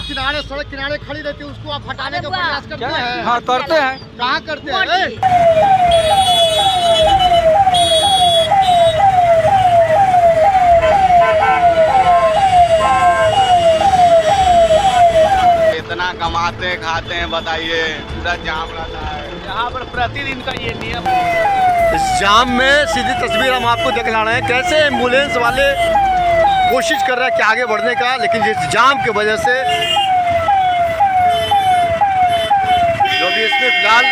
किनारे सड़क किनारे खड़ी रहती है उसको आप हटाने का प्रयास करते हैं? हाँ करते हैं। कहाँ करते हैं? इतना कमाते खाते हैं बताइए, पूरा जाम रहता है यहाँ पर प्रतिदिन का ये नियम। इस जाम में सीधी तस्वीर हम आपको दिखला रहे हैं कैसे एम्बुलेंस वाले कोशिश कर रहे हैं कि आगे बढ़ने का, लेकिन इस जाम की वजह से जो भी इसमें फिलहाल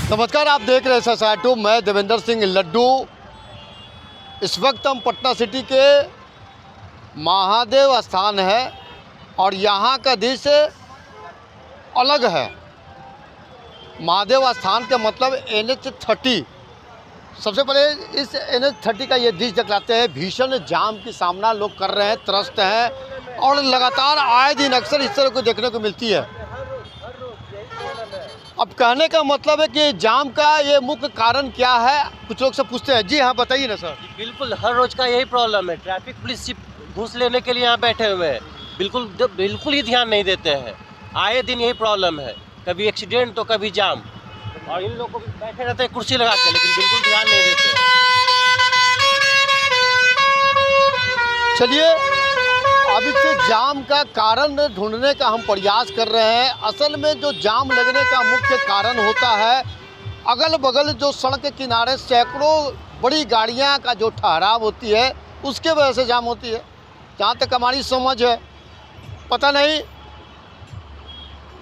नमस्कार, आप देख रहे हैं SSR2। मैं देवेंद्र सिंह लड्डू। इस वक्त हम पटना सिटी के महादेव स्थान है और यहाँ का दृश्य अलग है। महादेव स्थान का मतलब NH30। सबसे पहले इस NH30 का ये दृश्य दिखलाते हैं। भीषण जाम की सामना लोग कर रहे हैं, त्रस्त हैं और लगातार आए दिन अक्सर इस तरह को देखने को मिलती है। अब कहने का मतलब है कि जाम का ये मुख्य कारण क्या है, कुछ लोग से पूछते हैं। जी हाँ, बताइए ना सर। बिल्कुल, हर रोज़ का यही प्रॉब्लम है। ट्रैफिक पुलिस सिर्फ घूस लेने के लिए यहाँ बैठे हुए हैं, बिल्कुल ही ध्यान नहीं देते हैं। आए दिन यही प्रॉब्लम है, कभी एक्सीडेंट तो कभी जाम, और इन लोगों को बैठे रहते हैं कुर्सी लगा के, लेकिन बिल्कुल ध्यान नहीं देते हैं। चलिए, अब इस जाम का कारण ढूंढने का हम प्रयास कर रहे हैं। असल में जो जाम लगने का मुख्य कारण होता है, अगल बगल जो सड़क के किनारे सैकड़ों बड़ी गाड़ियां का जो ठहराव होती है, उसके वजह से जाम होती है। जहाँ तक हमारी समझ है, पता नहीं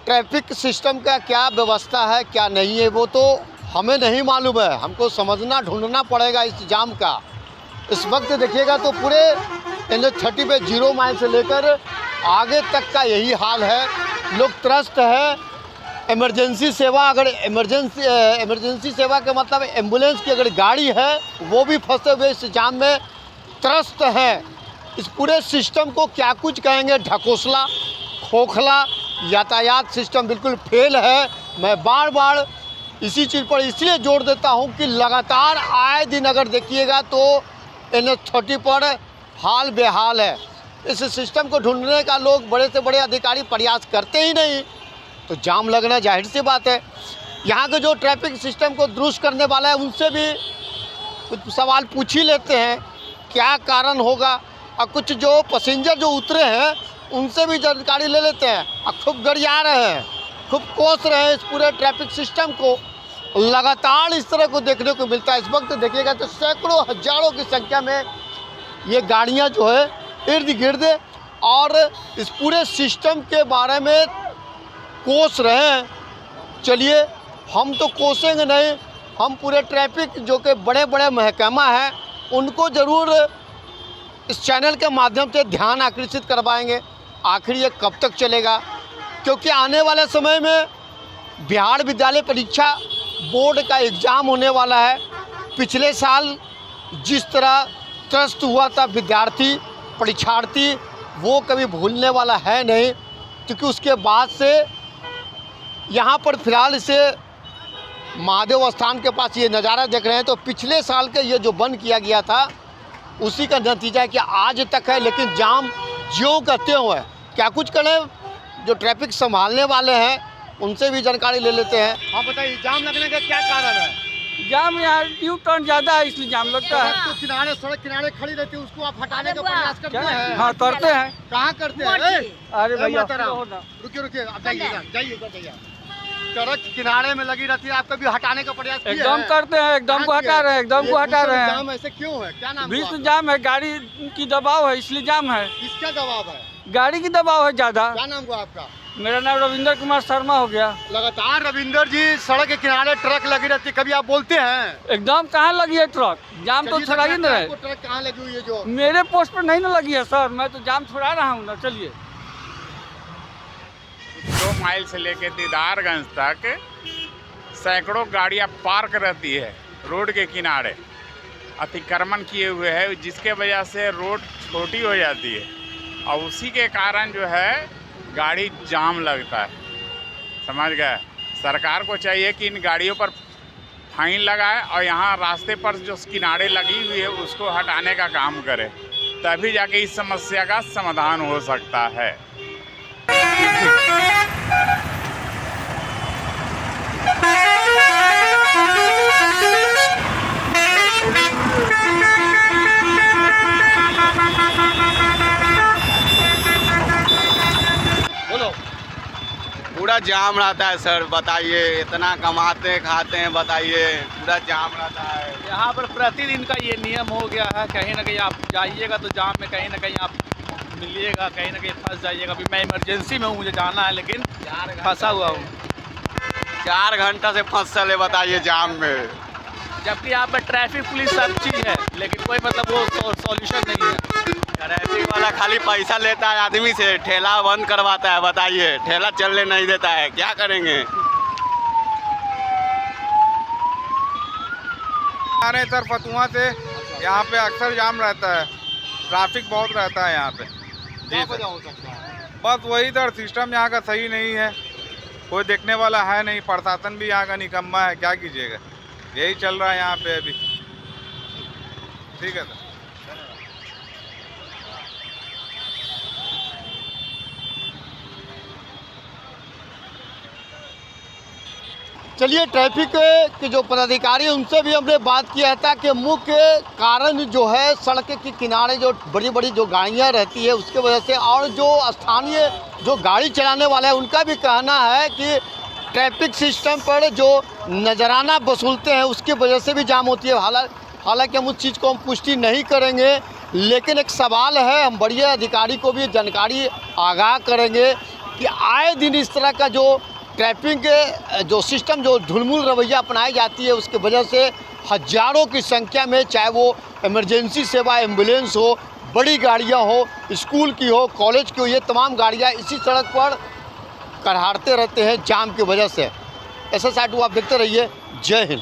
ट्रैफिक सिस्टम का क्या व्यवस्था है क्या नहीं है, वो तो हमें नहीं मालूम है। हमको समझना ढूंढना पड़ेगा इस जाम का। इस वक्त देखिएगा तो पूरे NH30 पे 0 माइल से लेकर आगे तक का यही हाल है। लोग त्रस्त है। इमरजेंसी सेवा, अगर इमरजेंसी सेवा का मतलब एम्बुलेंस की अगर गाड़ी है, वो भी फंसे हुए इस जाम में त्रस्त हैं। इस पूरे सिस्टम को क्या कुछ कहेंगे, ढकोसला, खोखला, यातायात सिस्टम बिल्कुल फेल है। मैं बार बार इसी चीज़ पर इसलिए जोर देता हूँ कि लगातार आए दिन अगर देखिएगा तो NH30 पर हाल बेहाल है। इस सिस्टम को ढूंढने का लोग बड़े से बड़े अधिकारी प्रयास करते ही नहीं, तो जाम लगना जाहिर सी बात है। यहाँ के जो ट्रैफिक सिस्टम को दुरुस्त करने वाला है, उनसे भी कुछ सवाल पूछ ही लेते हैं क्या कारण होगा, और कुछ जो पैसेंजर जो उतरे हैं उनसे भी जानकारी ले लेते हैं। और खूब गरिया रहे हैं, खूब कोस रहे हैं इस पूरे ट्रैफिक सिस्टम को। लगातार इस तरह को देखने को मिलता है। इस वक्त देखिएगा तो सैकड़ों हजारों की संख्या में ये गाड़ियां जो है इर्द गिर्द और इस पूरे सिस्टम के बारे में कोस रहे हैं। चलिए, हम तो कोसेंगे नहीं, हम पूरे ट्रैफिक जो कि बड़े बड़े महकमा हैं उनको ज़रूर इस चैनल के माध्यम से ध्यान आकर्षित करवाएंगे। आखिर ये कब तक चलेगा, क्योंकि आने वाले समय में बिहार विद्यालय परीक्षा बोर्ड का एग्ज़ाम होने वाला है। पिछले साल जिस तरह त्रस्त हुआ था विद्यार्थी, परीक्षार्थी, वो कभी भूलने वाला है नहीं, क्योंकि उसके बाद से यहाँ पर फिलहाल इसे महादेव स्थान के पास ये नज़ारा देख रहे हैं, तो पिछले साल के ये जो बंद किया गया था उसी का नतीजा है कि आज तक है। लेकिन जाम ज्यों का त्यों है। क्या कुछ करें, जो ट्रैफिक संभालने वाले हैं उनसे भी जानकारी ले लेते हैं। हाँ बताइए, जाम लगने का क्या कारण है? जाम यहाँ यू टर्न ज़्यादा है इसलिए जाम लगता है। तो किनारे सड़क किनारे खड़ी रहती है उसको आप हटाने का प्रयास करते हैं? हाँ करते हैं। कहाँ करते हैं? अरे भैया रुकिए, आप जाइए। सड़क किनारे में लगी रहती है, आप कभी हटाने का प्रयास किए एकदम हैं? करते हैं, एकदम को हटा रहे हैं, एकदम को हटा रहे हैं। जाम ऐसे क्यों है, क्या नाम है? बीच जाम है, गाड़ी की दबाव है इसलिए जाम है। किसका दबाव है? गाड़ी की दबाव है ज़्यादा। क्या नाम हुआ आपका? मेरा नाम रविंदर कुमार शर्मा हो गया। लगातार रविंदर जी, सड़क के किनारे ट्रक लगी रहती है, कभी आप बोलते हैं? एकदम कहाँ लगी है ट्रक, जाम तो छुड़ा ही नहीं रहे। ट्रक कहाँ लगी हुई है? जो मेरे पोस्ट पर नहीं ना लगी है सर, मैं तो जाम छुड़ा रहा हूँ ना। चलिए, 2 माइल से लेकर दीदारगंज तक सैकड़ों गाड़ियां पार्क रहती है रोड के किनारे, अतिक्रमण किए हुए है, जिसके वजह से रोड छोटी हो जाती है और उसी के कारण जो है गाड़ी जाम लगता है। समझ गए? सरकार को चाहिए कि इन गाड़ियों पर फाइन लगाए और यहाँ रास्ते पर जो किनारे लगी हुई है उसको हटाने का काम करे, तभी जाके इस समस्या का समाधान हो सकता है। पूरा जाम रहता है सर, बताइए, इतना कमाते खाते हैं, बताइए, पूरा जाम रहता है। यहाँ पर प्रतिदिन का ये नियम हो गया है, कहीं ना कहीं आप जाइएगा तो जाम में कहीं ना कहीं आप मिलिएगा, कहीं ना कहीं फंस जाइएगा। अभी मैं इमरजेंसी में हूँ, मुझे जाना है लेकिन फंसा हुआ हूँ। 4 घंटा से फंसल है, बताइए, जाम में। जबकि यहाँ पर ट्रैफिक पुलिस सब चीज़ है, लेकिन कोई मतलब वो सॉल्यूशन नहीं है। ट्रैफिक वाला खाली पैसा लेता है आदमी से, ठेला बंद करवाता है, बताइए, ठेला चलने नहीं देता है, क्या करेंगे। आ रहे सर फतुआ से, यहाँ पे अक्सर जाम रहता है, ट्रैफिक बहुत रहता है यहाँ पे। जी सर, बस वही सर, सिस्टम यहाँ का सही नहीं है, कोई देखने वाला है नहीं, प्रशासन भी यहाँ का निकम्मा है, क्या कीजिएगा, यही चल रहा है यहाँ पे अभी। ठीक है सर। चलिए, ट्रैफिक के जो पदाधिकारी हैं उनसे भी हमने बात किया था कि मुख्य कारण जो है सड़क के किनारे जो बड़ी बड़ी जो गाड़ियां रहती है उसके वजह से, और जो स्थानीय जो गाड़ी चलाने वाले हैं उनका भी कहना है कि ट्रैफिक सिस्टम पर जो नजराना वसूलते हैं उसकी वजह से भी जाम होती है। हालांकि हम उस चीज़ को हम पुष्टि नहीं करेंगे, लेकिन एक सवाल है, हम बड़े अधिकारी को भी जानकारी आगाह करेंगे कि आए दिन इस तरह का जो ट्रैफिक के जो सिस्टम जो ढुलमुल रवैया अपनाई जाती है उसकी वजह से हज़ारों की संख्या में, चाहे वो इमरजेंसी सेवा, एम्बुलेंस हो, बड़ी गाड़ियां हो, स्कूल की हो, कॉलेज की हो, ये तमाम गाड़ियां इसी सड़क पर करहारते रहते हैं जाम की वजह से। ऐसा साइड आप देखते रहिए। जय हिंद।